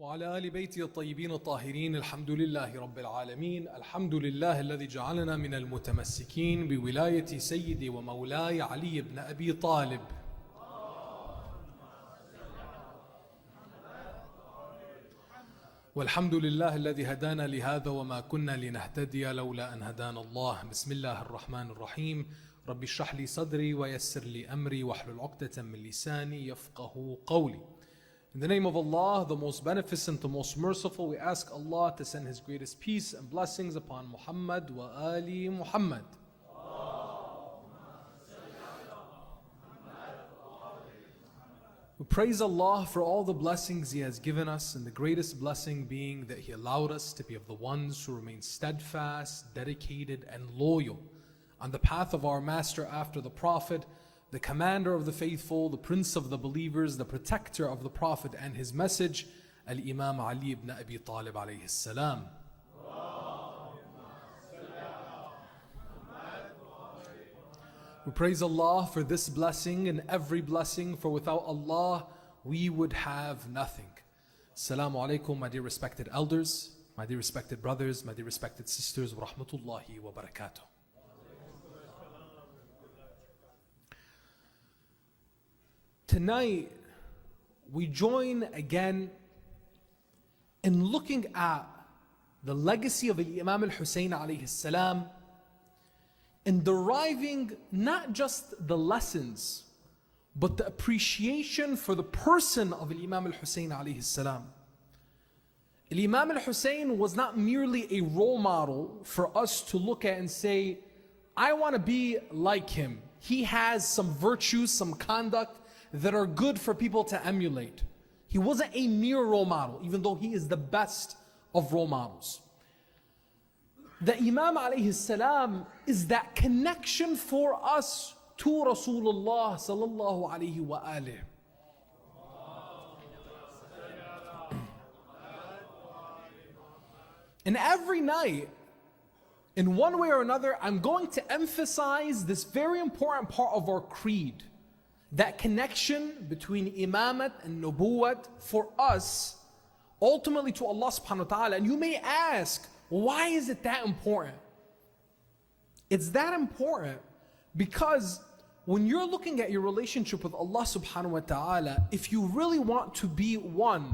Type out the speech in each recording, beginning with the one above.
وعلى آل بيته الطيبين الطاهرين الحمد لله رب العالمين الحمد لله الذي جعلنا من المتمسكين بولاية سيدي ومولاي علي بن أبي طالب والحمد لله الذي هدانا لهذا وما كنا لنهتدي لولا أن هدانا الله. بسم الله الرحمن الرحيم. رب اشرح لي صدري ويسر لي أمري واحلل عقدة من لساني يفقهوا قولي. In the name of Allah, the most beneficent, the most merciful, we ask Allah to send His greatest peace and blessings upon Muhammad wa Ali Muhammad. We praise Allah for all the blessings He has given us, and the greatest blessing being that He allowed us to be of the ones who remain steadfast, dedicated, and loyal on the path of our Master after the Prophet, the commander of the faithful, the prince of the believers, the protector of the Prophet and his message, Al-Imam Ali ibn Abi Talib alayhi salam. We praise Allah for this blessing and every blessing, for without Allah we would have nothing. Assalamu alaikum, my dear respected elders, my dear respected brothers, my dear respected sisters, wa rahmatullahi wa barakatuh. Tonight, we join again in looking at the legacy of Imam Hussain alayhi salam and deriving not just the lessons, but the appreciation for the person of Imam Hussain alayhi salam. Imam Hussain was not merely a role model for us to look at and say, I want to be like him. He has some virtues, some conduct that are good for people to emulate. He wasn't a mere role model, even though he is the best of role models. The Imam alayhi salam is that connection for us to Rasulullah sallallahu alayhi wa alih. And every night, in one way or another, I'm going to emphasize this very important part of our creed. That connection between Imamate and Nubuwwat for us, ultimately to Allah subhanahu wa ta'ala. And you may ask, why is it that important? It's that important because when you're looking at your relationship with Allah subhanahu wa ta'ala, if you really want to be one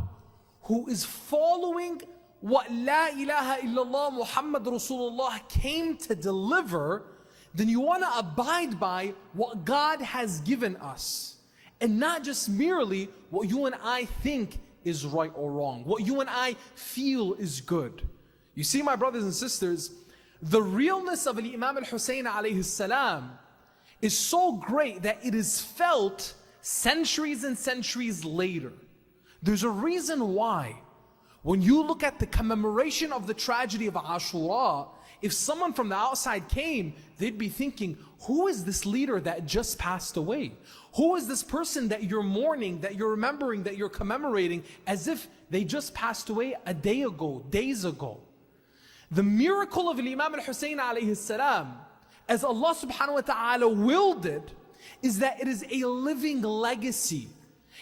who is following what La ilaha illallah Muhammad Rasulullah came to deliver, then you want to abide by what God has given us, and not just merely what you and I think is right or wrong, what you and I feel is good. You see, my brothers and sisters, the realness of Imam Hussain alayhi salam is so great that it is felt centuries and centuries later. There's a reason why when you look at the commemoration of the tragedy of Ashura, if someone from the outside came, they'd be thinking, who is this leader that just passed away? Who is this person that you're mourning, that you're remembering, that you're commemorating as if they just passed away a day ago, days ago? The miracle of Imam Hussain alayhi salam, as Allah subhanahu wa ta'ala willed it, is that it is a living legacy.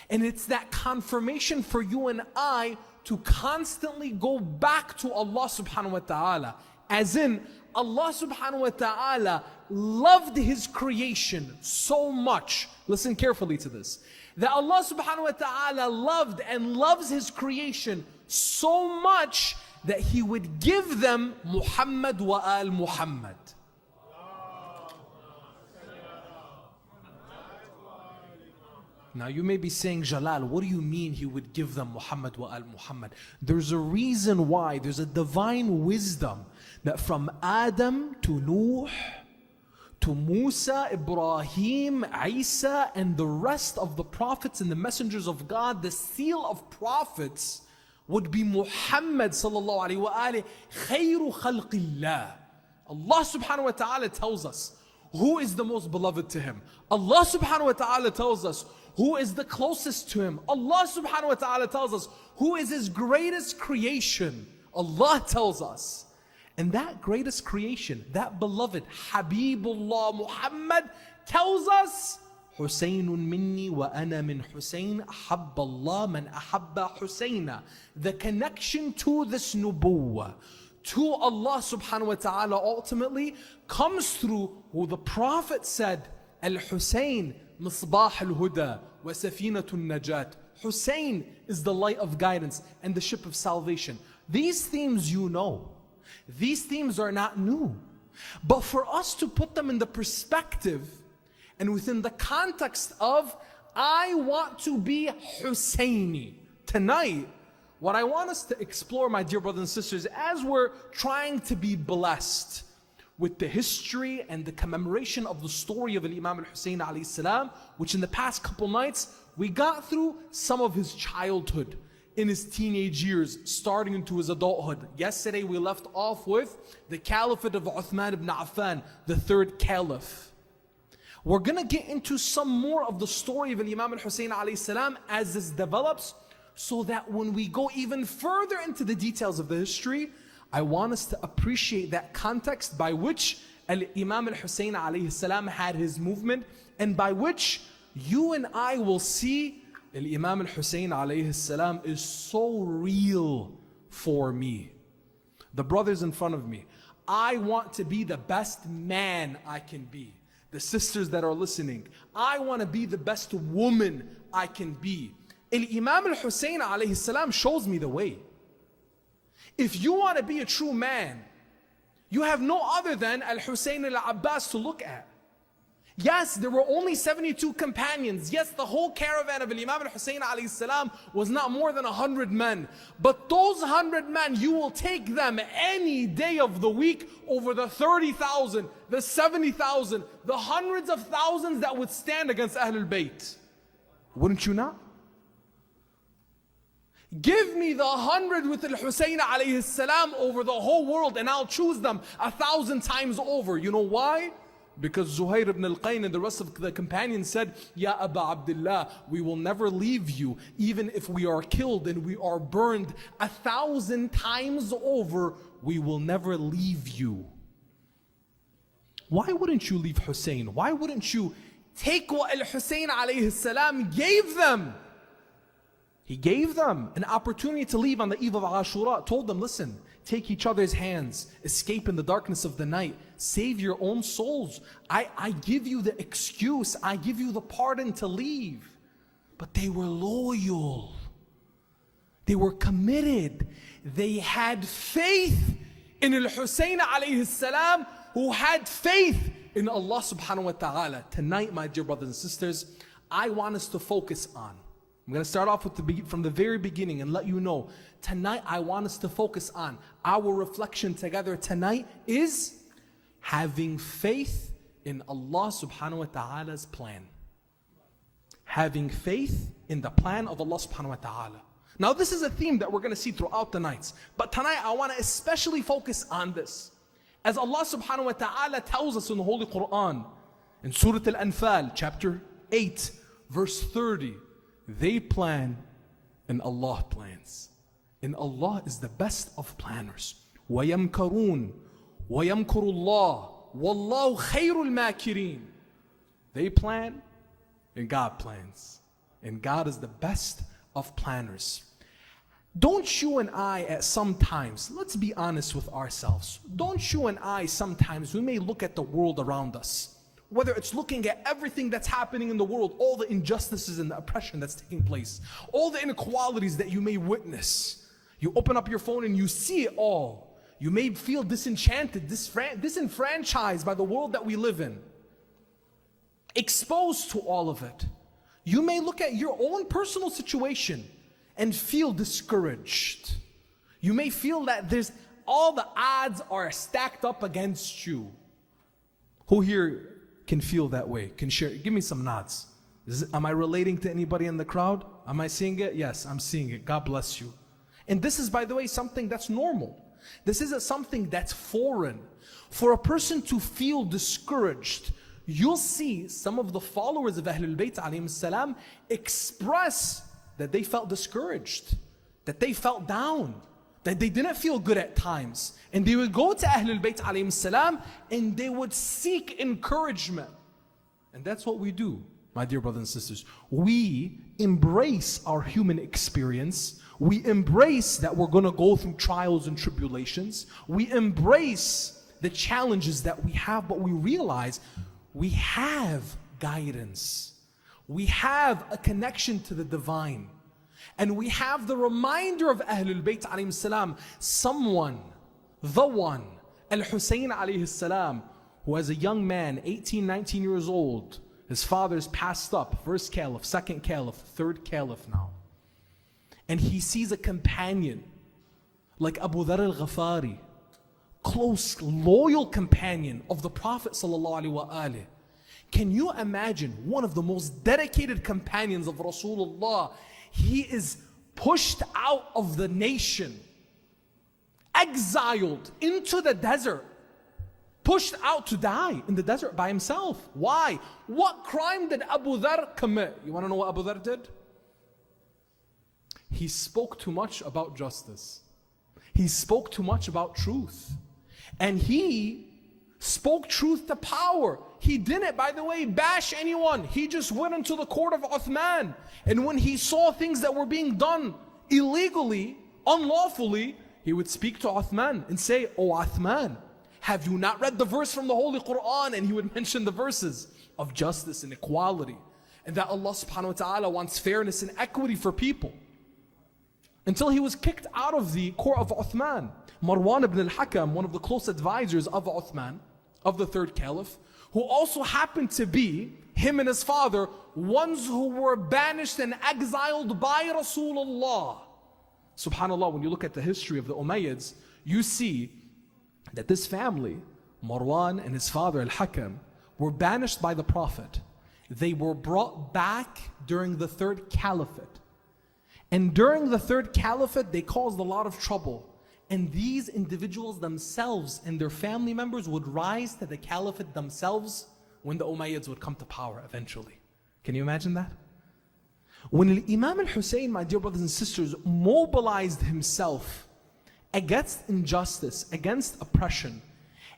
And it's that confirmation for you and I to constantly go back to Allah subhanahu wa ta'ala. As in, Allah subhanahu wa ta'ala loved His creation so much. Listen carefully to this. That Allah subhanahu wa ta'ala loved and loves His creation so much that He would give them Muhammad wa al Muhammad. Now you may be saying, Jalal, what do you mean He would give them Muhammad wa al Muhammad? There's a reason why. There's a divine wisdom that from Adam to Nuh to Musa, Ibrahim, Isa, and the rest of the prophets and the messengers of God, the seal of prophets would be Muhammad sallallahu alaihi wa alihi, khayru khalqillah. Allah subhanahu wa ta'ala tells us who is the most beloved to Him. Allah subhanahu wa ta'ala tells us who is the closest to Him. Allah subhanahu wa ta'ala tells us who is His greatest creation. Allah tells us. And that greatest creation, that beloved Habibullah Muhammad tells us حسين مني وأنا من حسين أحب الله من أحب حسين. The connection to this nubuwwah, to Allah subhanahu wa ta'ala ultimately comes through who the Prophet said, Al-Hussein misbah al-huda wa safinatu najat. Hussein is the light of guidance and the ship of salvation. These themes you know. These themes are not new. But for us to put them in the perspective and within the context of, I want to be Husseini. Tonight, what I want us to explore, my dear brothers and sisters, as we're trying to be blessed with the history and the commemoration of the story of Imam Hussain alayhi salam, which in the past couple nights, we got through some of his childhood, in his teenage years, starting into his adulthood. Yesterday we left off with the caliphate of Uthman ibn Affan, the third caliph. We're gonna get into some more of the story of Imam Hussain alayhi salam as this develops, so that when we go even further into the details of the history, I want us to appreciate that context by which Imam Hussain alayhi salam had his movement, and by which you and I will see Imam Hussain alayhi salam is so real for me. The brothers in front of me, I want to be the best man I can be. The sisters that are listening, I want to be the best woman I can be. Imam Hussain alayhi salam shows me the way. If you want to be a true man, you have no other than Al-Hussain al-Abbas to look at. Yes, there were only 72 companions. Yes, the whole caravan of Imam Hussain alayhi salam was not more than 100 men. But those 100 men, you will take them any day of the week over the 30,000, the 70,000, the hundreds of thousands that would stand against Ahlul Bayt. Wouldn't you not? Give me the 100 with Al-Hussain alayhi salam over the whole world, and I'll choose them 1,000 times over. You know why? Because Zuhair ibn al-Qayn and the rest of the companions said, Ya Aba Abdullah, we will never leave you, even if we are killed and we are burned 1,000 times over, we will never leave you. Why wouldn't you leave Hussein? Why wouldn't you take what Al-Hussain alayhi salam gave them? He gave them an opportunity to leave on the eve of Ashura, told them, listen, take each other's hands, escape in the darkness of the night, save your own souls. I give you the excuse, I give you the pardon to leave. But they were loyal. They were committed. They had faith in Al-Hussain alayhi salam, who had faith in Allah subhanahu wa ta'ala. Tonight, my dear brothers and sisters, I want us to focus on, I'm going to start off with from the very beginning and let you know, tonight I want us to focus on, our reflection together tonight is having faith in Allah subhanahu wa ta'ala's plan. Having faith in the plan of Allah subhanahu wa ta'ala. Now this is a theme that we're going to see throughout the nights, but tonight I want to especially focus on this. As Allah subhanahu wa ta'ala tells us in the Holy Quran, in Surah Al-Anfal, chapter 8, verse 30, they plan and Allah plans. And Allah is the best of planners. وَيَمْكَرُونَ وَيَمْكُرُ اللَّهُ وَاللَّهُ خَيْرُ الْمَاكِرِينَ. They plan and God plans. And God is the best of planners. Don't you and I at some times, let's be honest with ourselves, don't you and I sometimes, we may look at the world around us, whether it's looking at everything that's happening in the world, all the injustices and the oppression that's taking place, all the inequalities that you may witness. You open up your phone and you see it all. You may feel disenchanted, disenfranchised by the world that we live in, exposed to all of it. You may look at your own personal situation and feel discouraged. You may feel that all the odds are stacked up against you. Who here can feel that way? Can share? Give me some nods. Am I relating to anybody in the crowd? Am I seeing it? Yes, I'm seeing it. God bless you. And this is, by the way, something that's normal. This isn't something that's foreign. For a person to feel discouraged, you'll see some of the followers of Ahlul Bayt alayhim salam express that they felt discouraged, that they felt down, that they didn't feel good at times. And they would go to Ahlul Bayt alayhim salam and they would seek encouragement. And that's what we do. my dear brothers and sisters, we embrace our human experience. We embrace that we're going to go through trials and tribulations. We embrace the challenges that we have, but we realize we have guidance. We have a connection to the divine. And we have the reminder of Ahlul Bayt alayhim salam, someone, the one, Al-Hussain alayhi salam, who as a young man, 18, 19 years old, his father's passed up, first caliph, second caliph, third caliph now. And he sees a companion like Abu Dharr al-Ghafari, close, loyal companion of the Prophet sallallahu alaihi wasallam. Can you imagine one of the most dedicated companions of Rasulullah? He is pushed out of the nation, exiled into the desert, pushed out to die in the desert by himself. Why? What crime did Abu Dharr commit? You want to know what Abu Dharr did? He spoke too much about justice. He spoke too much about truth. And he spoke truth to power. He didn't, by the way, bash anyone. He just went into the court of Uthman. And when he saw things that were being done illegally, unlawfully, he would speak to Uthman and say, "Oh Uthman, have you not read the verse from the Holy Quran?" And he would mention the verses of justice and equality, and that Allah subhanahu wa ta'ala wants fairness and equity for people. Until he was kicked out of the court of Uthman. Marwan ibn al-Hakam, one of the close advisors of Uthman, of the third caliph, who also happened to be, him and his father, ones who were banished and exiled by Rasulullah. Subhanallah, when you look at the history of the Umayyads, you see that this family, Marwan and his father al-Hakam, were banished by the Prophet. They were brought back during the third caliphate. And during the third caliphate, they caused a lot of trouble. And these individuals themselves and their family members would rise to the caliphate themselves when the Umayyads would come to power eventually. Can you imagine that? When Imam Hussain, my dear brothers and sisters, mobilized himself against injustice, against oppression,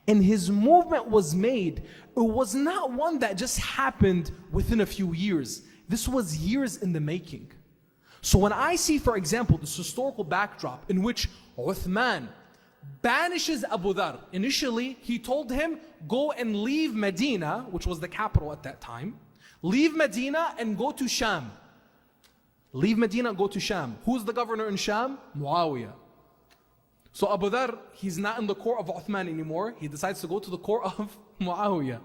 and his movement was made, it was not one that just happened within a few years. This was years in the making. So when I see, for example, this historical backdrop in which Uthman banishes Abu Dharr, initially he told him, go and leave Medina, which was the capital at that time. Leave Medina and go to Sham. Leave Medina and go to Sham. Who's the governor in Sham? Muawiyah. So Abu Dharr, he's not in the court of Uthman anymore. He decides to go to the court of Muawiyah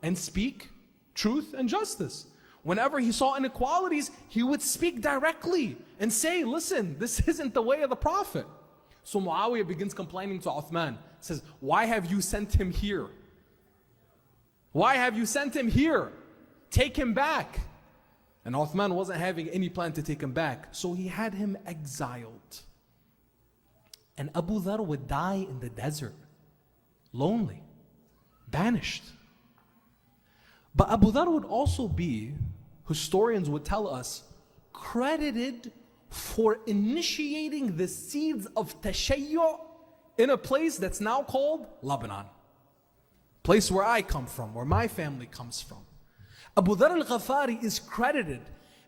and speak truth and justice. Whenever he saw inequalities, he would speak directly and say, listen, this isn't the way of the Prophet. So Muawiyah begins complaining to Uthman. Says, why have you sent him here? Why have you sent him here? Take him back. And Uthman wasn't having any plan to take him back. So he had him exiled. And Abu Dharr would die in the desert, lonely, banished. But Abu Dharr would also be, historians would tell us, credited for initiating the seeds of tashayyu' in a place that's now called Lebanon. Place where I come from, where my family comes from. Abu Dharr al-Ghafari is credited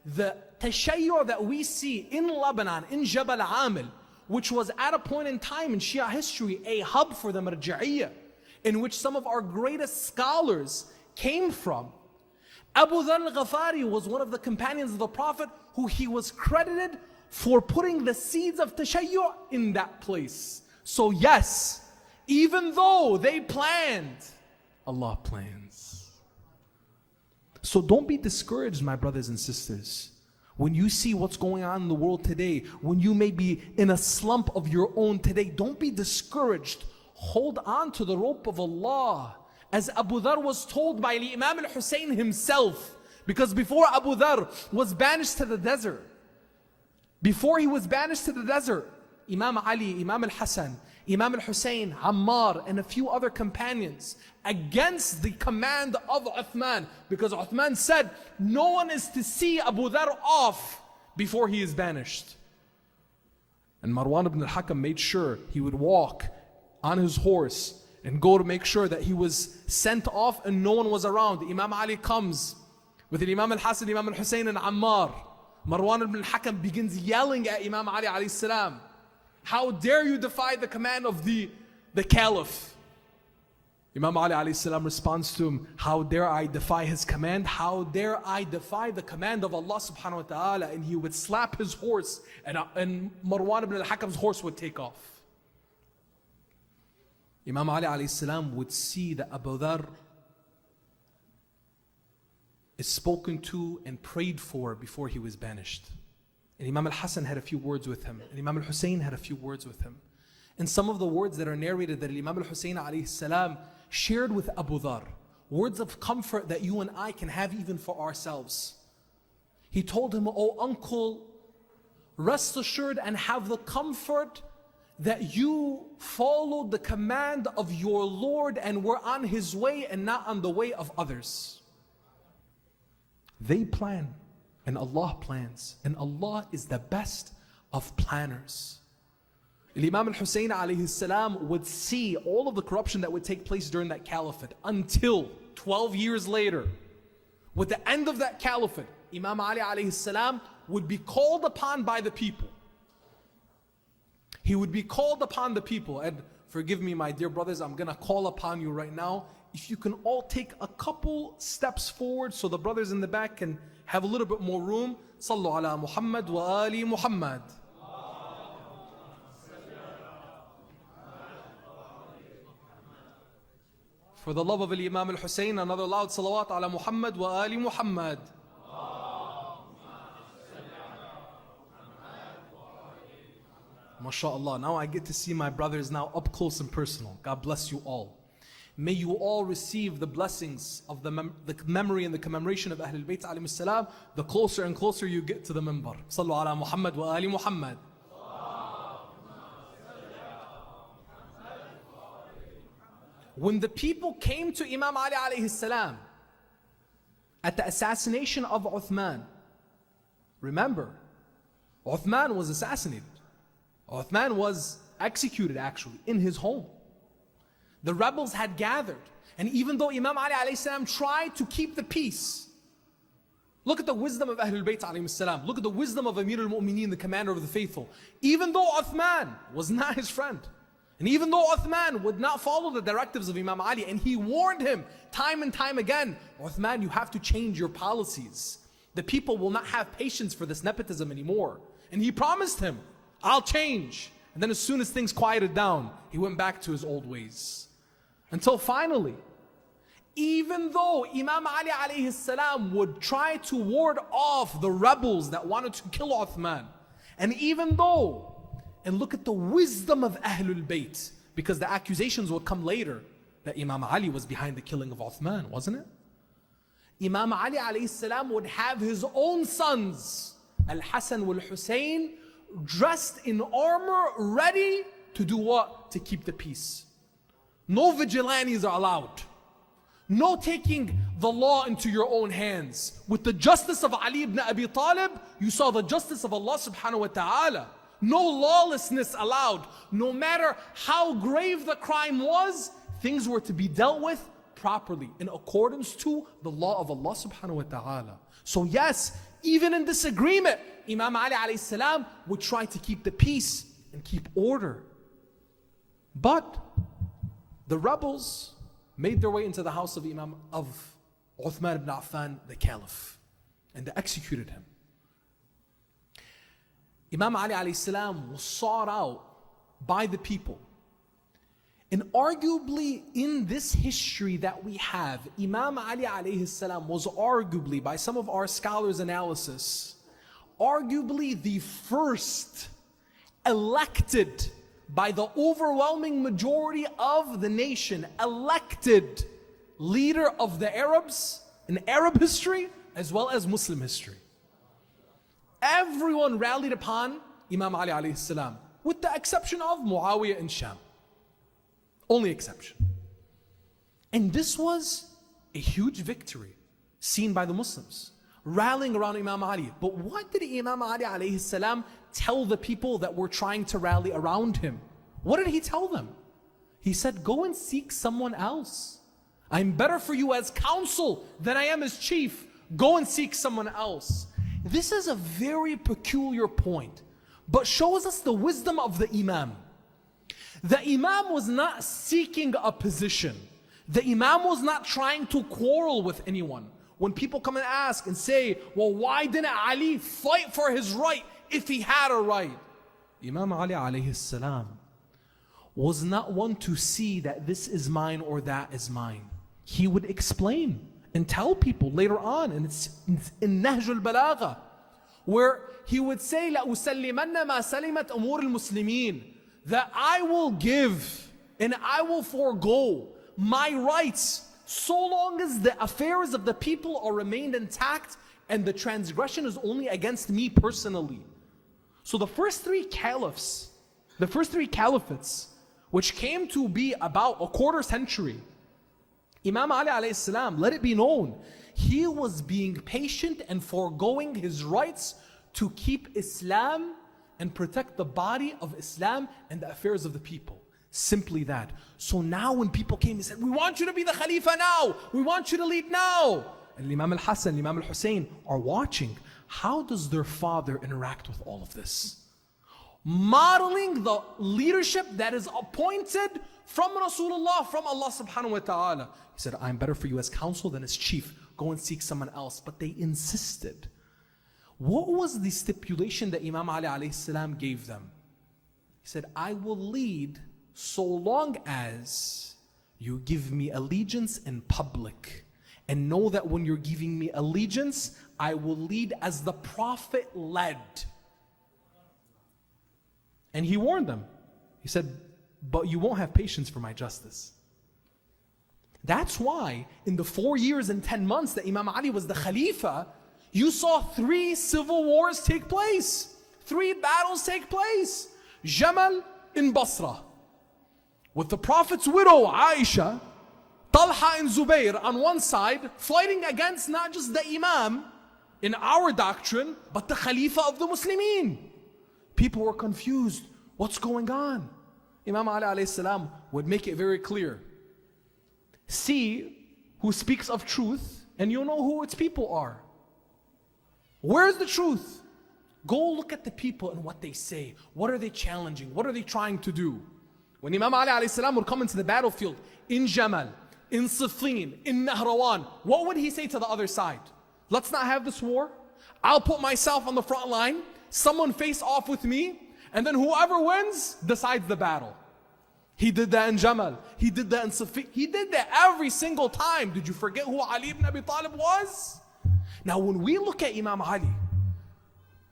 the tashayyu' that we see in Lebanon, in Jabal Amil, which was at a point in time in Shia history a hub for the Marja'iyya, in which some of our greatest scholars came from. Abu Dharr al-Ghafari was one of the companions of the Prophet who he was credited for putting the seeds of tashayyu' in that place. So yes, even though they planned, Allah plans. So don't be discouraged, my brothers and sisters. When you see what's going on in the world today, when you may be in a slump of your own today, don't be discouraged. Hold on to the rope of Allah. As Abu Dharr was told by Imam Hussain himself, because before Abu Dharr was banished to the desert, before he was banished to the desert, Imam Ali, Imam al-Hassan, Imam al-Hussain, Ammar, and a few other companions against the command of Uthman, because Uthman said, no one is to see Abu Dharr off before he is banished. And Marwan ibn al-Hakam made sure he would walk on his horse and go to make sure that he was sent off and no one was around. Imam Ali comes with Imam al-Hassan, Imam al-Hussain and Ammar, Marwan ibn al-Hakam begins yelling at Imam Ali alayhi salam, how dare you defy the command of the Caliph? Imam Ali alayhi salam responds to him, how dare I defy his command? How dare I defy the command of Allah subhanahu wa ta'ala? And he would slap his horse and Marwan ibn al-Hakam's horse would take off. Imam Ali alayhi salam would see that Abu Dharr is spoken to and prayed for before he was banished. And Imam al-Hassan had a few words with him. And Imam al-Hussain had a few words with him. And some of the words that are narrated that Imam al-Hussain alayhi salam shared with Abu Dharr, words of comfort that you and I can have even for ourselves. He told him, "Oh uncle, rest assured and have the comfort that you followed the command of your Lord and were on His way and not on the way of others." They plan and Allah plans, and Allah is the best of planners. Imam al-Hussain alayhi salam would see all of the corruption that would take place during that caliphate until 12 years later. With the end of that caliphate, Imam Ali alayhi salam would be called upon by the people. He would be called upon the people. And forgive me, my dear brothers, I'm going to call upon you right now. If you can all take a couple steps forward so the brothers in the back can have a little bit more room. Sallu ala Muhammad wa ali Muhammad. For the love of Imam al-Hussain, another loud salawat ala Muhammad wa ali Muhammad. MashaAllah, now I get to see my brothers now up close and personal. God bless you all. May you all receive the blessings of the memory and the commemoration of Ahlul Bayt alayhi salam, the closer and closer you get to the minbar. Sallu ala Muhammad wa ali Muhammad. When the people came to Imam Ali alayhi salam at the assassination of Uthman, remember, Uthman was assassinated. Uthman was executed actually in his home. The rebels had gathered, and even though Imam Ali alayhi salam tried to keep the peace, look at the wisdom of Ahlul Bayt alayhi salam, look at the wisdom of Amir al-Mu'mineen, the commander of the faithful. Even though Uthman was not his friend, and even though Uthman would not follow the directives of Imam Ali, and he warned him time and time again, Uthman, you have to change your policies. The people will not have patience for this nepotism anymore. And he promised him, I'll change. And then as soon as things quieted down, he went back to his old ways. Until finally, even though Imam Ali alayhi salam would try to ward off the rebels that wanted to kill Uthman, and even though, and look at the wisdom of Ahlul Bayt, because the accusations would come later that Imam Ali was behind the killing of Uthman, wasn't it? Imam Ali alayhi salam would have his own sons, Al-Hassan wal-Hussain, dressed in armor, ready to do what? To keep the peace. No vigilantes are allowed. No taking the law into your own hands. With the justice of Ali ibn Abi Talib, you saw the justice of Allah subhanahu wa ta'ala. No lawlessness allowed. No matter how grave the crime was, things were to be dealt with properly in accordance to the law of Allah subhanahu wa ta'ala. So yes, even in disagreement, Imam Ali alayhi salam would try to keep the peace and keep order. But the rebels made their way into the house of Uthman ibn Affan, the caliph, and they executed him. Imam Ali alayhi salam was sought out by the people. And arguably in this history that we have, Imam Ali alayhi salam was arguably, by some of our scholars' analysis, arguably the first elected by the overwhelming majority of the nation, elected leader of the Arabs in Arab history as well as Muslim history. Everyone rallied upon Imam Ali alayhi salam, with the exception of Muawiyah and Sham. Only exception. And this was a huge victory seen by the Muslims, rallying around Imam Ali. But what did Imam Ali alayhi salam tell the people that were trying to rally around him? What did he tell them? He said, go and seek someone else. I'm better for you as counsel than I am as chief. go and seek someone else. This is a very peculiar point, but shows us the wisdom of the Imam. The Imam was not seeking a position. The Imam was not trying to quarrel with anyone. When people come and ask and say, well, why didn't Ali fight for his right if he had a right? Imam Ali alayhi salam was not one to see that this is mine or that is mine. He would explain and tell people later on, and it's in Nahj al-Balagha, where he would say, لَأُسَلِّمَنَّ مَا سَلِمَتْ أُمُورِ الْمُسْلِمِينَ, that I will give and I will forego my rights so long as the affairs of the people are remained intact and the transgression is only against me personally. So the first three caliphs, the first three caliphates, which came to be about a quarter century, Imam Ali alayhi salam, let it be known, he was being patient and foregoing his rights to keep Islam and protect the body of Islam and the affairs of the people. Simply that. So now when people came and said, we want you to be the Khalifa now, we want you to lead now, and Imam al-Hassan, Imam Hussain are watching, how does their father interact with all of this? Modeling the leadership that is appointed from Rasulullah, from Allah subhanahu wa ta'ala. He said, I'm better for you as counsel than as chief. Go and seek someone else. But they insisted. What was the stipulation that Imam Ali alayhi salam gave them? He said, I will lead so long as you give me allegiance in public. And know that when you're giving me allegiance, I will lead as the Prophet led. And he warned them. He said, but you won't have patience for my justice. That's why in the 4 years and 10 months that Imam Ali was the Khalifa, you saw 3 civil wars take place. 3 battles take place. Jamal in Basra, with the Prophet's widow Aisha, Talha and Zubair on one side, fighting against not just the Imam in our doctrine, but the Khalifa of the Muslimin. People were confused. What's going on? Imam Ali alayhi salam would make it very clear. See who speaks of truth, and you'll know who its people are. Where's the truth? Go look at the people and what they say. What are they challenging? What are they trying to do? When Imam Ali alayhi salam would come into the battlefield, in Jamal, in Siffin, in Nahrawan, what would he say to the other side? Let's not have this war. I'll put myself on the front line. Someone face off with me, and then whoever wins decides the battle. He did that in Jamal. He did that in Siffin. He did that every single time. Did you forget who Ali ibn Abi Talib was? Now when we look at Imam Ali,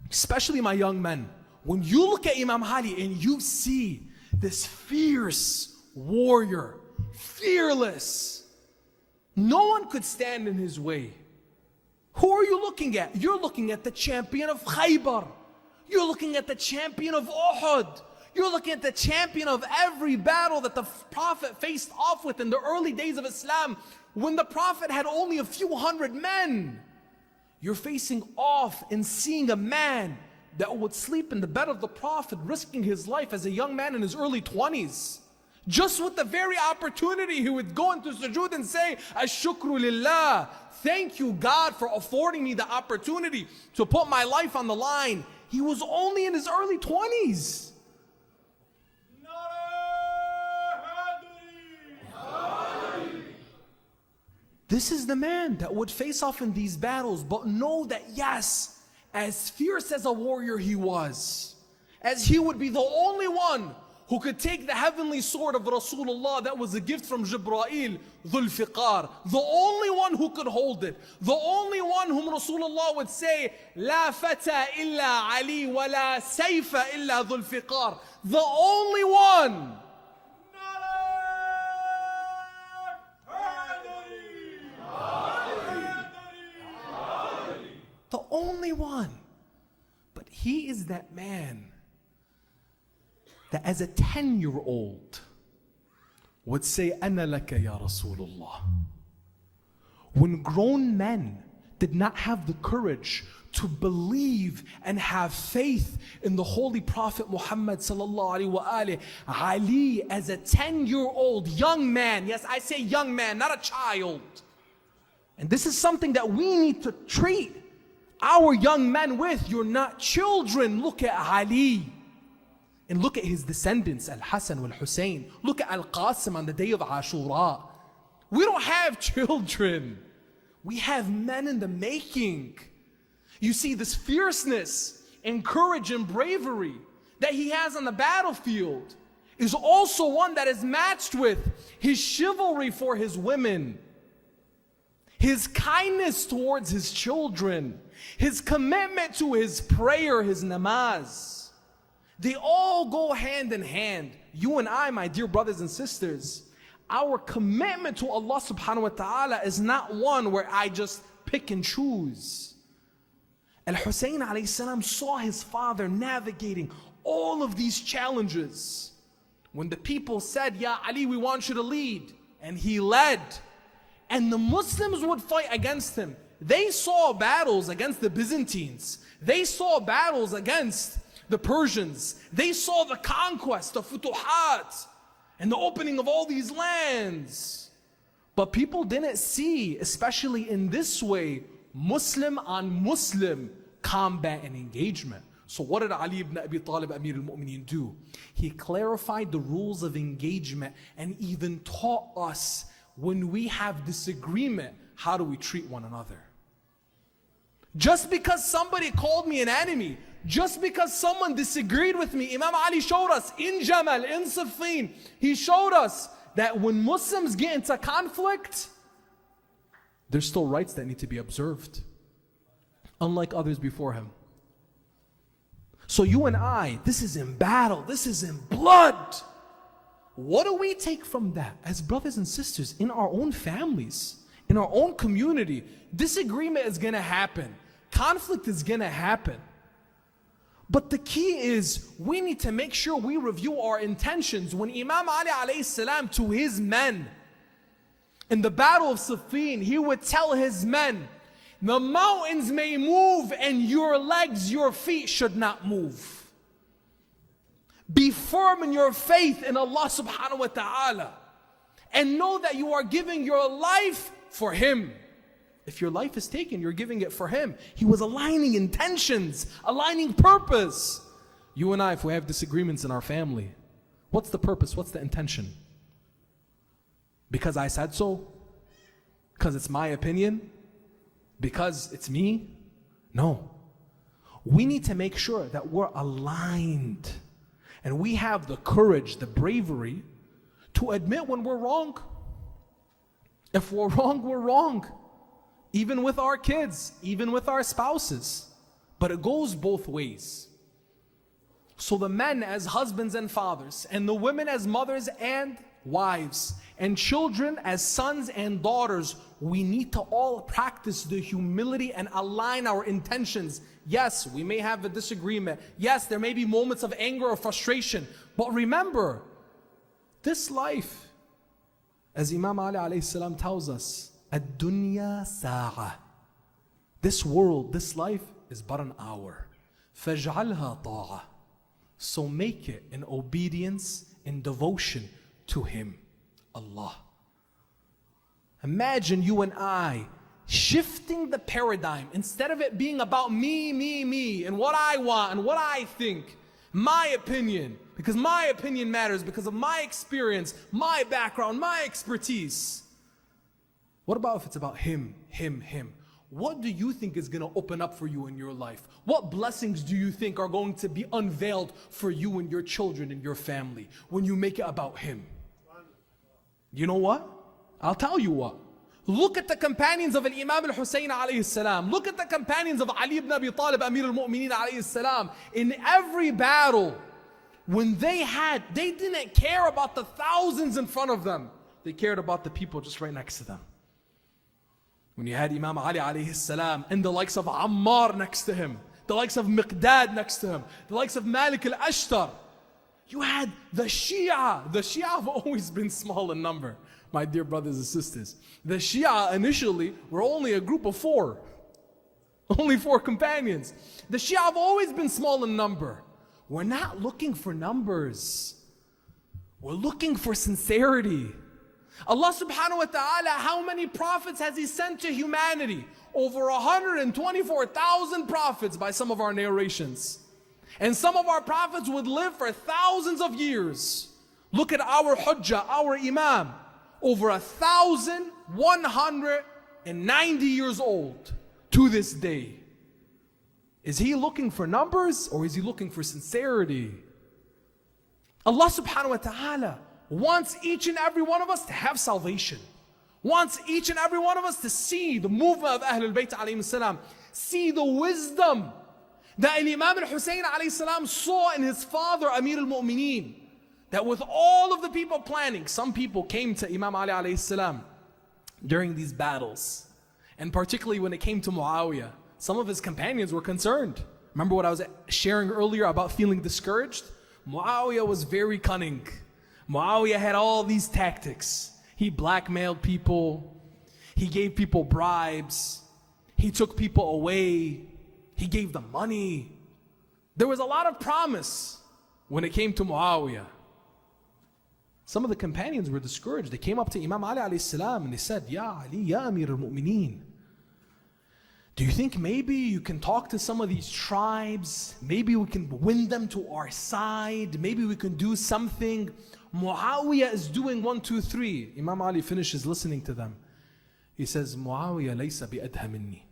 especially my young men, when you look at Imam Ali and you see this fierce warrior, fearless, no one could stand in his way. Who are you looking at? You're looking at the champion of Khaybar. You're looking at the champion of Uhud. You're looking at the champion of every battle that the Prophet faced off with in the early days of Islam, when the Prophet had only a few hundred men. You're facing off and seeing a man that would sleep in the bed of the Prophet, risking his life as a young man in his early 20s. Just with the very opportunity, he would go into sujood and say, Ash-shukru lillah. Thank you, God, for affording me the opportunity to put my life on the line. He was only in his early 20s. This is the man that would face off in these battles, but know that yes, as fierce as a warrior he was, as he would be the only one who could take the heavenly sword of Rasulullah that was a gift from Jibreel, Dhul Fiqar, the only one who could hold it, the only one whom Rasulullah would say, La fata illa Ali wa la sayfa illa Dhul Fiqar, the only one. The only one. But he is that man that as a 10-year-old would say, Ana laka ya Rasulullah. When grown men did not have the courage to believe and have faith in the Holy Prophet Muhammad sallallahu alaihi wa Ali as a 10-year-old young man, yes, I say young man, not a child, And this is something that we need to treat our young men with. You're not children. Look at Ali. And look at his descendants, Al-Hassan wal-Hussein. Look at Al-Qasim on the day of Ashura. We don't have children. We have men in the making. You see, this fierceness and courage and bravery that he has on the battlefield is also one that is matched with his chivalry for his women, his kindness towards his children, his commitment to his prayer, his namaz. They all go hand in hand. You and I, my dear brothers and sisters, our commitment to Allah subhanahu wa ta'ala is not one where I just pick and choose. Al-Hussein alayhi salam saw his father navigating all of these challenges. When the people said, Ya Ali, we want you to lead, and he led, and the Muslims would fight against him. They saw battles against the Byzantines. They saw battles against the Persians. They saw the conquest, the futuhat, and the opening of all these lands. But people didn't see, especially in this way, Muslim on Muslim combat and engagement. So what did Ali ibn Abi Talib, Amir al-Mu'mineen, do? He clarified the rules of engagement and even taught us when we have disagreement, how do we treat one another? Just because somebody called me an enemy, just because someone disagreed with me, Imam Ali showed us in Jamal, in Siffin, he showed us that when Muslims get into conflict, there's still rights that need to be observed, unlike others before him. So you and I, this is in battle, this is in blood. What do we take from that as brothers and sisters in our own families, in our own community? Disagreement is gonna happen. Conflict is gonna happen. But the key is we need to make sure we review our intentions. When Imam Ali alayhi salam to his men in the battle of Siffin, he would tell his men, the mountains may move and your legs, your feet should not move. Be firm in your faith in Allah subhanahu wa ta'ala. And know that you are giving your life for Him. If your life is taken, you're giving it for Him. He was aligning intentions, aligning purpose. You and I, if we have disagreements in our family, what's the purpose? What's the intention? Because I said so? Because it's my opinion? Because it's me? No. We need to make sure that we're aligned and we have the courage, the bravery to admit when we're wrong. If we're wrong, we're wrong. Even with our kids, even with our spouses. But it goes both ways. So the men as husbands and fathers, and the women as mothers and wives, and children as sons and daughters, we need to all practice the humility and align our intentions. Yes, we may have a disagreement. Yes, there may be moments of anger or frustration. But remember, this life, as Imam Ali alayhi salam tells us, ad-dunya sa'a. This world, this life is but an hour. فَاجْعَلْهَا طَاعَةً. So make it in obedience, in devotion to Him, Allah. Imagine you and I shifting the paradigm. Instead of it being about me, and what I want, and what I think, my opinion, because my opinion matters, because of my experience, my background, my expertise. What about if it's about Him? What do you think is going to open up for you in your life? What blessings do you think are going to be unveiled for you and your children and your family when you make it about Him? You know what? I'll tell you what. Look at the companions of Imam Hussain alayhi salam. Look at the companions of Ali ibn Abi Talib, Amir al-Mu'mineen alayhi salam. In every battle, when they didn't care about the thousands in front of them. They cared about the people just right next to them. When you had Imam Ali alayhi salam and the likes of Ammar next to him, the likes of Miqdad next to him, the likes of Malik al-Ashtar, you had the Shia. The Shia have always been small in number, my dear brothers and sisters. The Shia initially were only a group of 4. Only 4 companions. The Shia have always been small in number. We're not looking for numbers. We're looking for sincerity. Allah subhanahu wa ta'ala, how many prophets has He sent to humanity? Over 124,000 prophets by some of our narrations. And some of our prophets would live for thousands of years. Look at our Hujjah, our Imam, over 1,190 years old to this day. Is he looking for numbers or is he looking for sincerity? Allah subhanahu wa ta'ala wants each and every one of us to have salvation. Wants each and every one of us to see the movement of Ahlul Bayt alayhim salam, see the wisdom that Imam Hussain alayhi salam saw in his father Amir al-Mu'mineen. That with all of the people planning, some people came to Imam Ali alayhi salam during these battles. And particularly when it came to Muawiyah, some of his companions were concerned. Remember what I was sharing earlier about feeling discouraged? Muawiyah was very cunning. Muawiyah had all these tactics. He blackmailed people. He gave people bribes. He took people away. He gave them money. There was a lot of promise when it came to Muawiyah. Some of the companions were discouraged. They came up to Imam Ali alayhi salam and they said, Ya Ali, Ya Amir al-Mu'mineen, do you think maybe you can talk to some of these tribes? Maybe we can win them to our side. Maybe we can do something. Muawiyah is doing 1, 2, 3. Imam Ali finishes listening to them. He says, Muawiyah laysa bi'adha minni.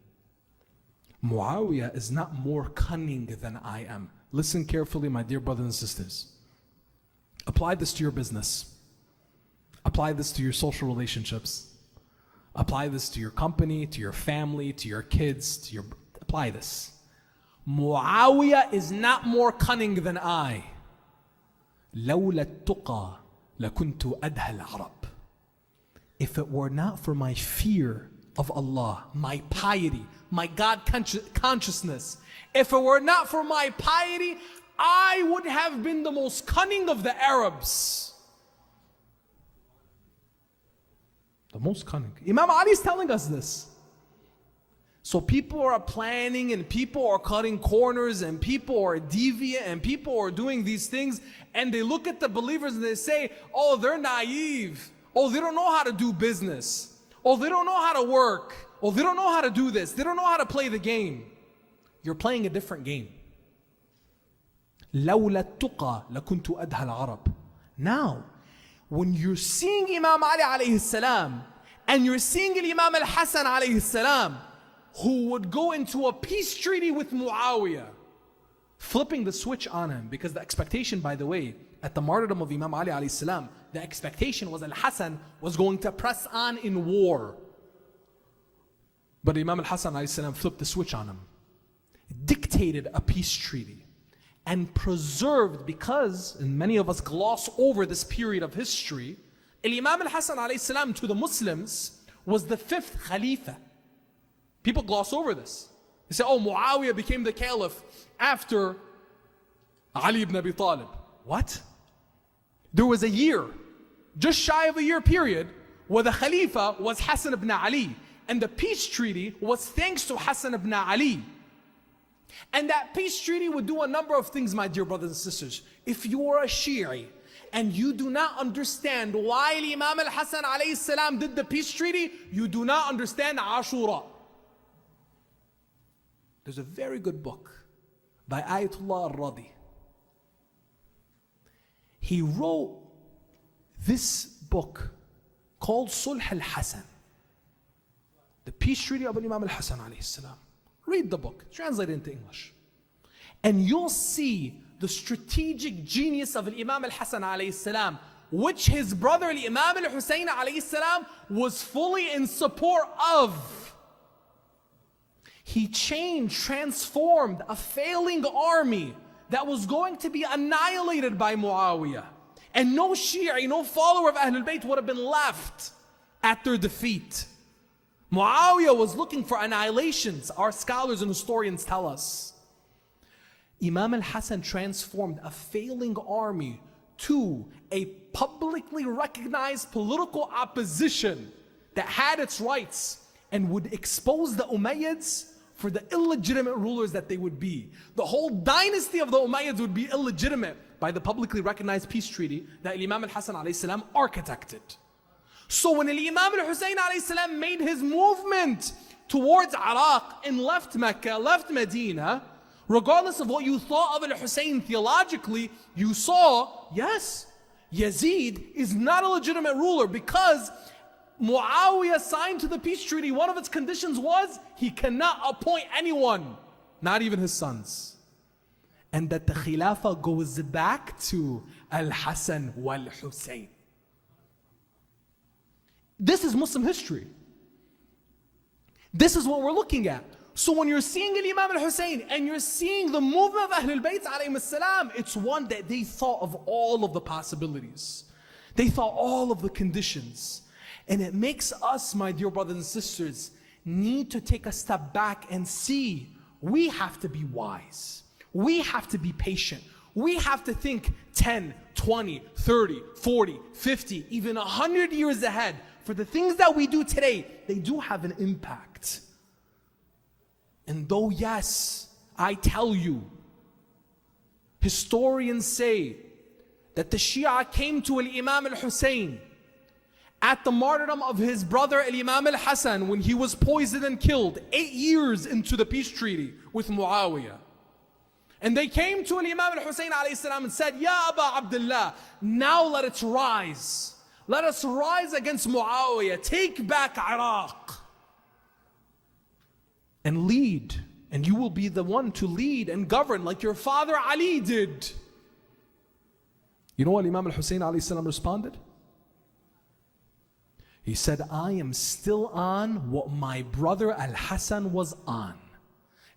Muawiyah is not more cunning than I am. Listen carefully, my dear brothers and sisters. Apply this to your business. Apply this to your social relationships. Apply this to your company, to your family, to your kids, apply this. Muawiyah is not more cunning than I. لولا التقى لكنت أدهى العرب. If it were not for my fear of Allah, my piety, my God consciousness, if it were not for my piety, I would have been the most cunning of the Arabs. The most cunning. Imam Ali is telling us this. So people are planning and people are cutting corners and people are deviant and people are doing these things, and they look at the believers and they say, oh, they're naive. Oh, they don't know how to do business. Oh, they don't know how to work. Oh, they don't know how to do this. They don't know how to play the game. You're playing a different game. لولا التقى لكنت أدهى العرب. Now, when you're seeing Imam Ali alayhi salam and you're seeing Imam al-Hasan alayhi salam, who would go into a peace treaty with Muawiyah, flipping the switch on him, because the expectation, by the way, at the martyrdom of Imam Ali alayhi salam, the expectation was al-Hasan was going to press on in war. But Imam al-Hasan alayhi salam flipped the switch on him, dictated a peace treaty, and preserved, because, and many of us gloss over this period of history, Imam al-Hasan alayhi salam to the Muslims was the 5th Khalifa. People gloss over this. They say, oh, Muawiyah became the caliph after Ali ibn Abi Talib. What? There was a year, just shy of a year period, where the Khalifa was Hassan ibn Ali. And the peace treaty was thanks to Hassan ibn Ali. And that peace treaty would do a number of things, my dear brothers and sisters. If you are a Shi'i and you do not understand why Imam al-Hasan alayhi salam did the peace treaty, you do not understand Ashura. There's a very good book by Ayatollah al-Radi. He wrote this book called Sulh al-Hasan, the peace treaty of Imam al-Hasan alayhi salam. Read the book, translate it into English. And you'll see the strategic genius of Imam al-Hasan alayhi salam, which his brother Imam al-Hussain alayhi salam was fully in support of. He transformed a failing army that was going to be annihilated by Muawiyah. And no Shi'i, no follower of Ahlul Bayt would have been left at their defeat. Muawiyah was looking for annihilations, our scholars and historians tell us. Imam al-Hasan transformed a failing army to a publicly recognized political opposition that had its rights and would expose the Umayyads for the illegitimate rulers that they would be. The whole dynasty of the Umayyads would be illegitimate by the publicly recognized peace treaty that Imam al-Hasan alayhi salam architected. So when Imam Hussain alayhi salam made his movement towards Iraq and left Mecca, left Medina, regardless of what you thought of Hussein theologically, you saw, yes, Yazid is not a legitimate ruler, because Muawiyah signed to the peace treaty. One of its conditions was he cannot appoint anyone, not even his sons. And that the Khilafah goes back to Al-Hasan wal-Hussein. This is Muslim history. This is what we're looking at. So when you're seeing Imam al-Hussein and you're seeing the movement of Ahlul Bayt alayhim as-salam, it's one that they thought of all of the possibilities. They thought all of the conditions. And it makes us, my dear brothers and sisters, need to take a step back and see we have to be wise. We have to be patient. We have to think 10, 20, 30, 40, 50, even 100 years ahead. For the things that we do today, they do have an impact. And though, yes, I tell you, historians say that the Shia came to Imam al-Hussein at the martyrdom of his brother Imam al-Hasan when he was poisoned and killed 8 years into the peace treaty with Muawiyah. And they came to Imam al-Hussein alayhi salam and said, Ya Aba Abdullah, now let us rise. Let us rise against Muawiyah. Take back Iraq and lead. And you will be the one to lead and govern like your father Ali did. You know what Imam al-Hussein alayhi salam responded? He said, I am still on what my brother Al-Hasan was on.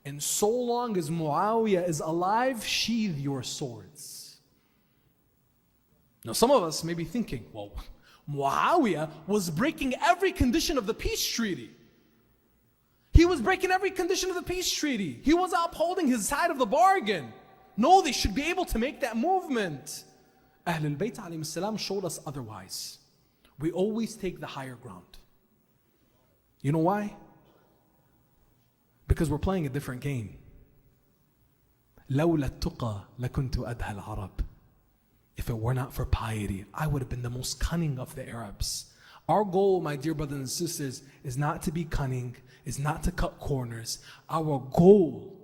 And so long as Muawiyah is alive, sheathe your swords. Now some of us may be thinking, well, Muawiyah was breaking every condition of the peace treaty. He was breaking every condition of the peace treaty. He was upholding his side of the bargain. No, they should be able to make that movement. Ahlul Bayt alayhim salam showed us otherwise. We always take the higher ground. You know why? Because we're playing a different game. لولا التقى لكنت أدهى العرب. If it were not for piety, I would have been the most cunning of the Arabs. Our goal, my dear brothers and sisters, is not to be cunning, is not to cut corners. Our goal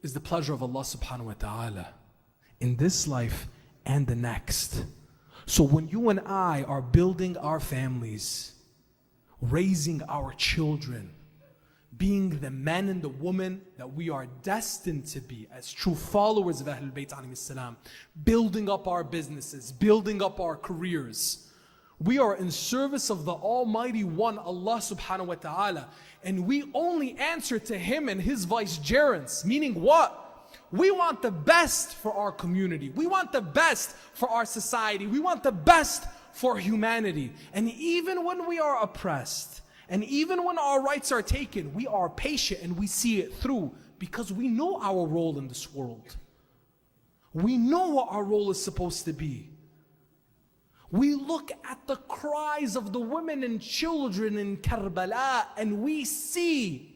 is the pleasure of Allah subhanahu wa ta'ala in this life and the next. So when you and I are building our families, raising our children, being the men and the women that we are destined to be as true followers of Ahlul Bayt alayhim salam, building up our businesses, building up our careers, we are in service of the Almighty One, Allah subhanahu wa ta'ala, and we only answer to Him and His vicegerents. Meaning what? We want the best for our community. We want the best for our society. We want the best for humanity. And even when we are oppressed, and even when our rights are taken, we are patient and we see it through, because we know our role in this world. We know what our role is supposed to be. We look at the cries of the women and children in Karbala, and we see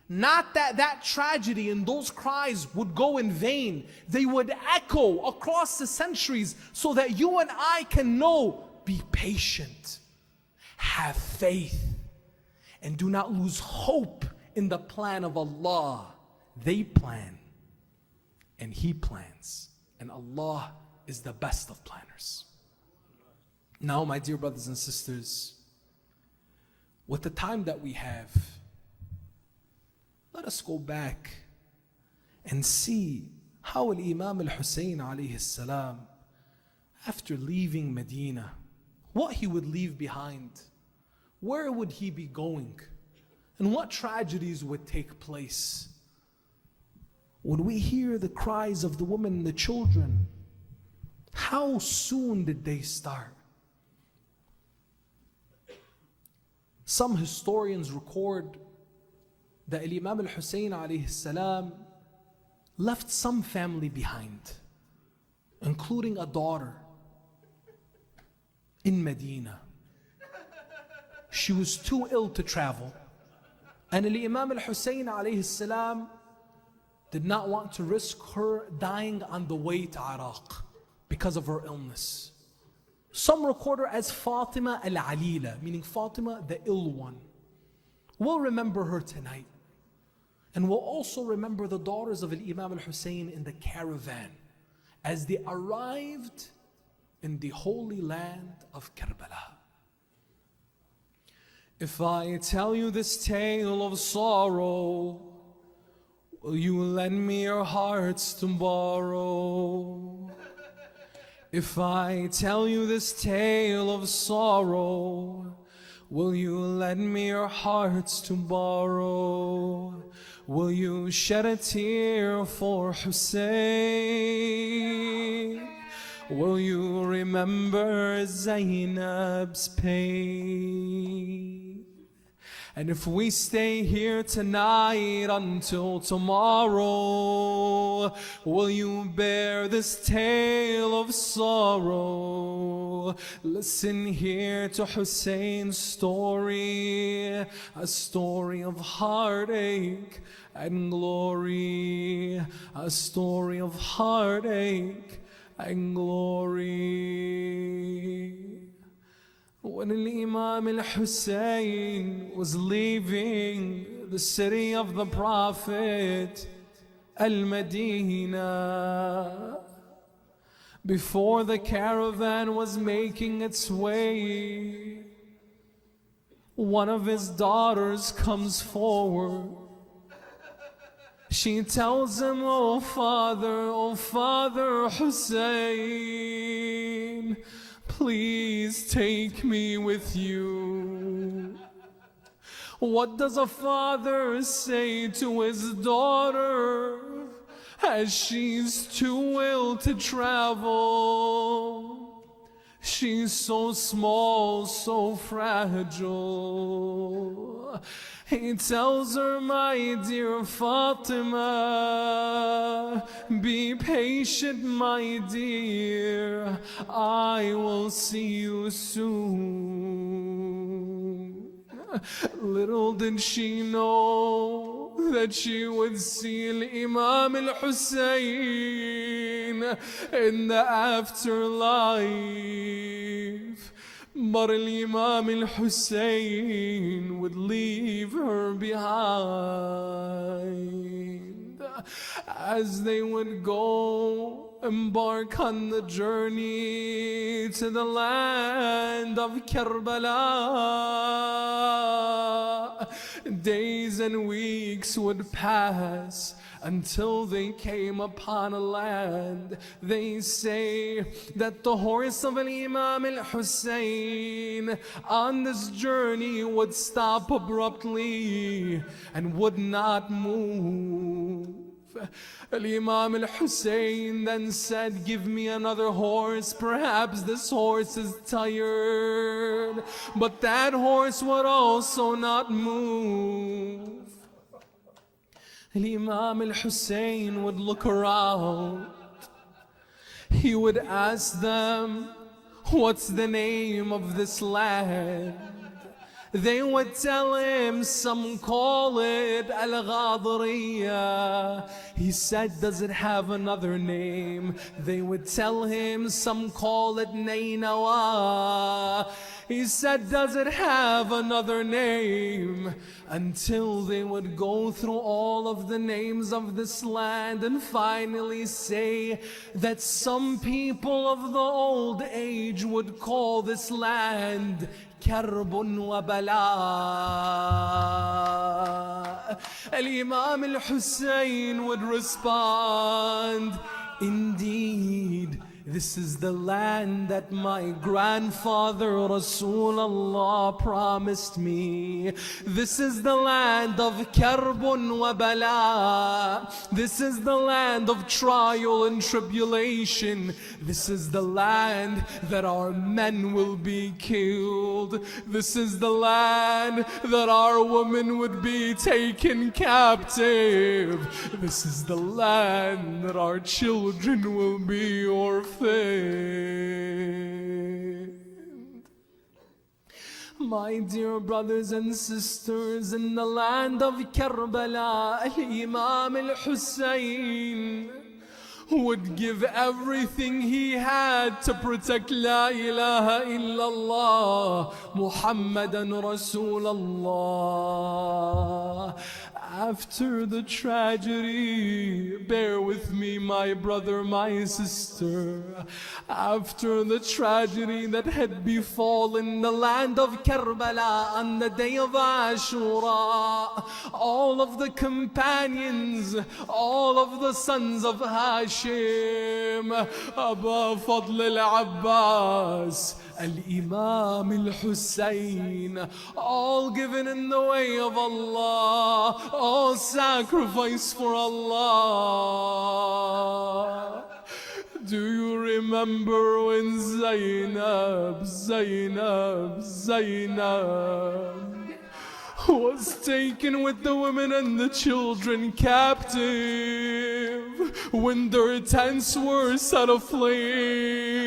not that that tragedy and those cries would go in vain. They would echo across the centuries so that you and I can know, be patient, have faith, and do not lose hope in the plan of Allah. They plan and He plans, and Allah is the best of planners. Now, my dear brothers and sisters, with the time that we have, let us go back and see how Imam al-Hussein alayhi salam, after leaving Medina, what he would leave behind, where would he be going, and what tragedies would take place. When we hear the cries of the women and the children, how soon did they start? Some historians record that Imam al-Hussein alayhi salam left some family behind, including a daughter in Medina. She was too ill to travel, and Imam al-Hussein alayhi salam did not want to risk her dying on the way to Iraq because of her illness. Some record her as Fatima al-Alila, meaning Fatima the ill one. We'll remember her tonight. And we'll also remember the daughters of Imam Hussain in the caravan as they arrived in the holy land of Karbala. If I tell you this tale of sorrow, will you lend me your hearts to borrow? If I tell you this tale of sorrow, will you lend me your hearts to borrow? Will you shed a tear for Hussein? Will you remember Zainab's pain? And if we stay here tonight until tomorrow, will you bear this tale of sorrow? Listen here to Hussein's story, a story of heartache and glory, a story of heartache and glory. When Imam Hussain was leaving the city of the Prophet, Al-Madinah, before the caravan was making its way, one of his daughters comes forward. She tells him, oh Father Hussein, please take me with you. What does a father say to his daughter as she's too ill to travel? She's so small, so fragile. He tells her, my dear Fatima, be patient, my dear, I will see you soon. Little did she know that she would see Imam Hussain in the afterlife. But Imam Hussain would leave her behind. As they would go embark on the journey to the land of Karbala, days and weeks would pass until they came upon a land. They say that the horse of Imam Hussain on this journey would stop abruptly and would not move. Imam Hussain then said, give me another horse, perhaps this horse is tired. But that horse would also not move. Imam Hussain would look around. He would ask them, what's the name of this land? They would tell him, some call it Al-Ghadriya. He said, does it have another name? They would tell him, some call it Nainawa. He said, does it have another name? Until they would go through all of the names of this land and finally say that some people of the old age would call this land Karbun wa Bala. Imam Hussain would respond, indeed, this is the land that my grandfather Rasulullah promised me. This is the land of Karbun wa Bala. This is the land of trial and tribulation. This is the land that our men will be killed. This is the land that our women would be taken captive. This is the land that our children will be orphaned. My dear brothers and sisters, in the land of Karbala, Imam Hussain would give everything he had to protect La ilaha illallah Muhammadan Rasulullah. After the tragedy, bear with me my brother, my sister, after the tragedy that had befallen the land of Karbala on the day of Ashura, all of the companions, all of the sons of Hashim, Aba Fadl al-Abbas, Al-Imam Hussain, all given in the way of Allah, all sacrifice for Allah. Do you remember when Zainab was taken with the women and the children captive, when their tents were set aflame,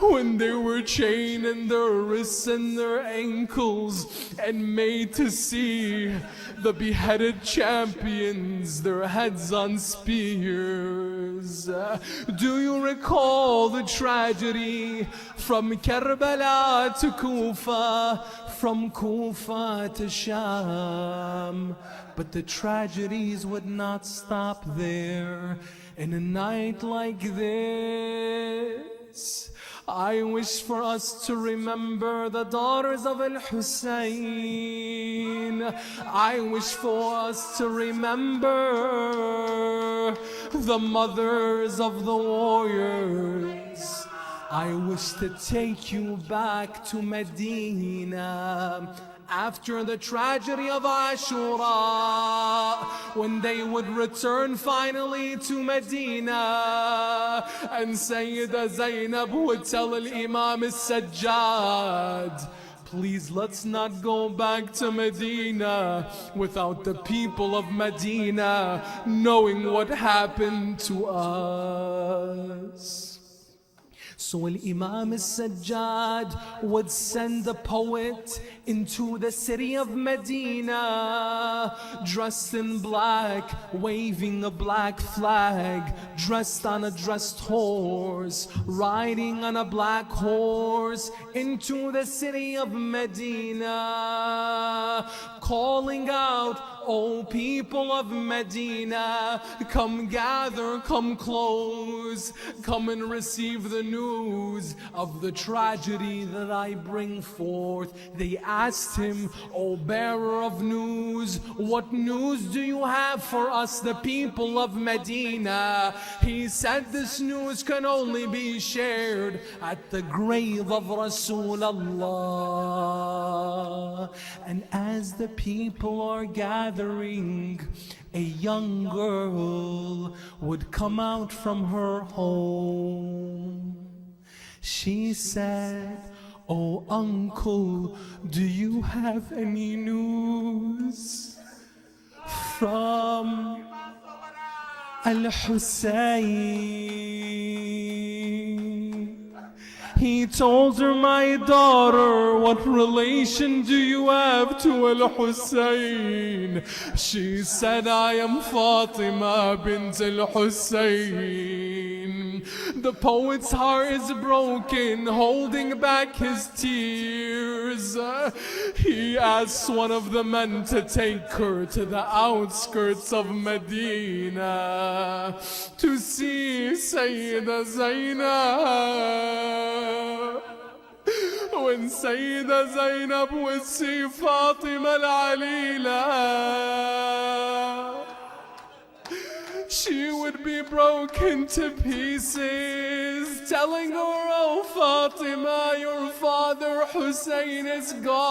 when they were chained in their wrists and their ankles and made to see the beheaded champions, their heads on spears? Do you recall the tragedy from Karbala to Kufa, from Kufa to Sham? But the tragedies would not stop there. In a night like this, I wish for us to remember the daughters of Al-Hussein. I wish for us to remember the mothers of the warriors. I wish to take you back to Medina after the tragedy of Ashura, when they would return finally to Medina, and Sayyida Zainab would tell Imam Sajjad, please, let's not go back to Medina without the people of Medina knowing what happened to us. So Imam Sajjad would send a poet into the city of Medina, dressed in black, waving a black flag, dressed on a dressed horse, riding on a black horse into the city of Medina, calling out, "O people of Medina, come gather, come close, come and receive the news of the tragedy that I bring forth." They asked him, "O bearer of news, what news do you have for us, the people of Medina?" He said, "This news can only be shared at the grave of Rasulullah." And as the people are gathering, a young girl would come out from her home. She said, "Oh uncle, do you have any news from Al-Hussein?" He told her, "My daughter, what relation do you have to Al-Hussein?" She said, "I am Fatima bint Al-Hussein." The poet's heart is broken, holding back his tears. He asks one of the men to take her to the outskirts of Medina to see Sayyida Zainab. When Sayyida Zainab would see Fatima al-Alila, she would be broken to pieces, telling her, "Oh Fatima, your father Hussein is gone."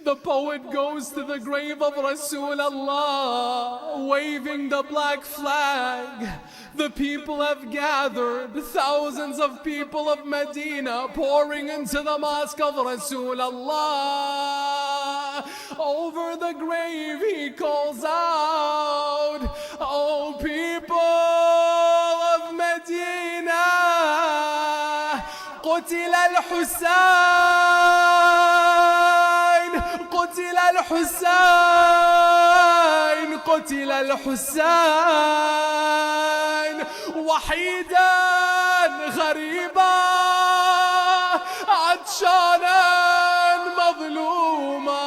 The poet goes to the grave of Rasulullah, waving the black flag. The people have gathered, thousands of people of Medina pouring into the mosque of Rasulullah. Over the grave he calls out, "Oh people of Medina, قتل الحسين قتل الحسين قتل الحسين وحيدا غريبا عطشانا مظلوما.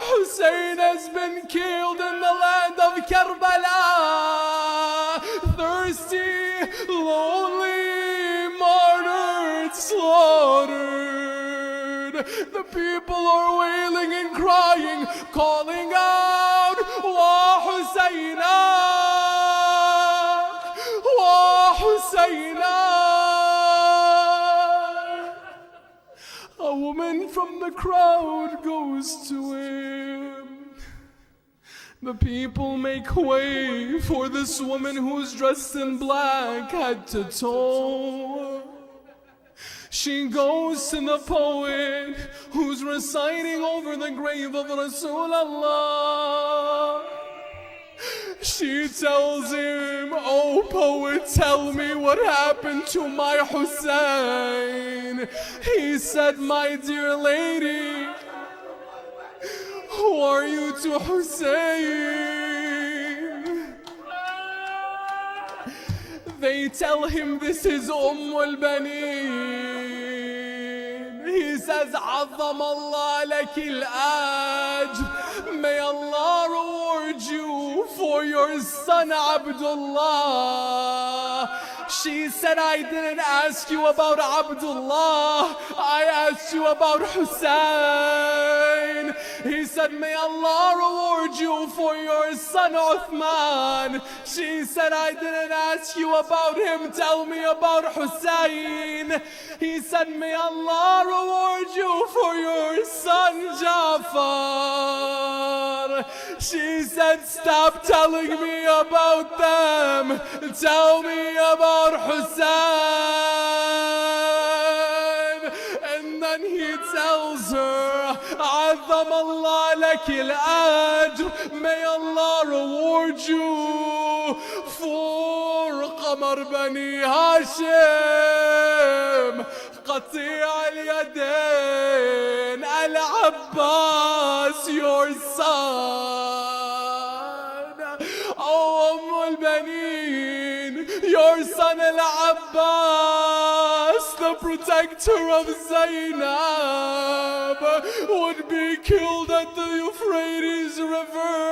Hussein has been killed in the land of Karbala, thirsty, lonely, martyred, slaughtered. The people are wailing and crying, calling out, Wa Husayna, Wa Husayna. A woman from the crowd goes to him. The people make way for this woman who's dressed in black head to toe. She goes to the poet who's reciting over the grave of Rasulullah. She tells him, oh poet, tell me what happened to my Hussein. He said, my dear lady, who are you to Hussein? They tell him this is al-Banin. He says, عظم الله لك الأجر. May Allah reward you for your son Abdullah. She said, I didn't ask you about Abdullah, I asked you about Hussein. He said, may Allah reward you for your son Uthman. She said, I didn't ask you about him, tell me about Hussein. He said, may Allah reward you for your son Jafar. She said, stop telling me about them, tell me about Hussein. And then he tells her, عظم الله لك الأجر. May Allah reward you for قمر بني هاشم قطيع اليدين العباس your son. Oh أم البنين, your son Al-Abbas, the protector of Zainab, would be killed at the Euphrates River.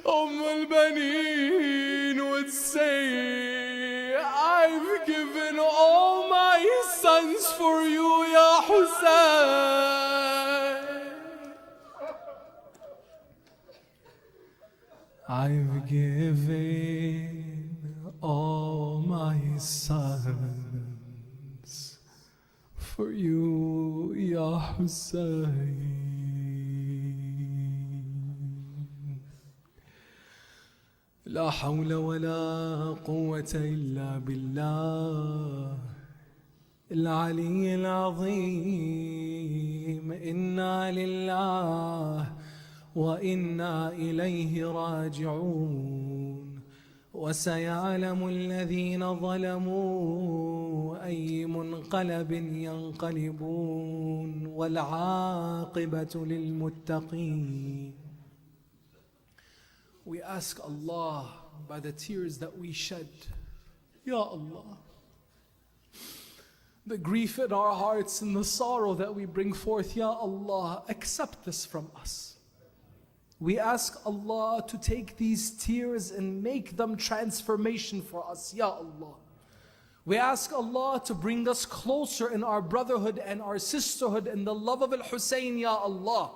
Al-Banin would say, I've given all my sons for you, Ya Hussein. I've given all my sons for you, Ya Hussein. لا حول ولا قوة إلا بالله العلي العظيم. إنا لله وإنا إليه راجعون. وسيعلم الذين ظلموا أي منقلب ينقلبون والعاقبة للمتقين. We ask Allah by the tears that we shed, Ya Allah, the grief in our hearts and the sorrow that we bring forth, Ya Allah, accept this from us. We ask Allah to take these tears and make them transformation for us, Ya Allah. We ask Allah to bring us closer in our brotherhood and our sisterhood in the love of Al-Hussein, Ya Allah.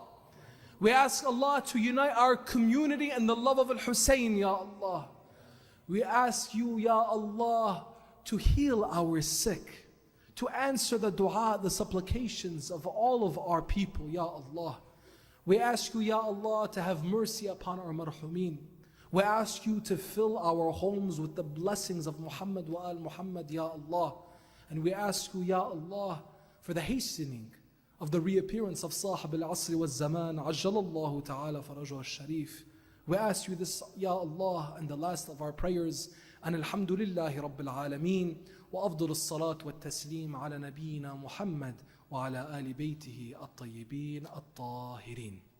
We ask Allah to unite our community in the love of Al-Hussein, Ya Allah. We ask you, Ya Allah, to heal our sick, to answer the dua, the supplications of all of our people, Ya Allah. We ask you, Ya Allah, to have mercy upon our marhumin. We ask you to fill our homes with the blessings of Muhammad wa al Muhammad, Ya Allah. And we ask you, Ya Allah, for the hastening of the reappearance of Sahib al-Asr wa al-Zaman, Ajjalallahu ta'ala farajuh al-Sharif. We ask you this, Ya Allah, and the last of our prayers, أن الحمد لله رب العالمين وأفضل الصلاة والتسليم على نبينا محمد وعلى آل بيته الطيبين الطاهرين.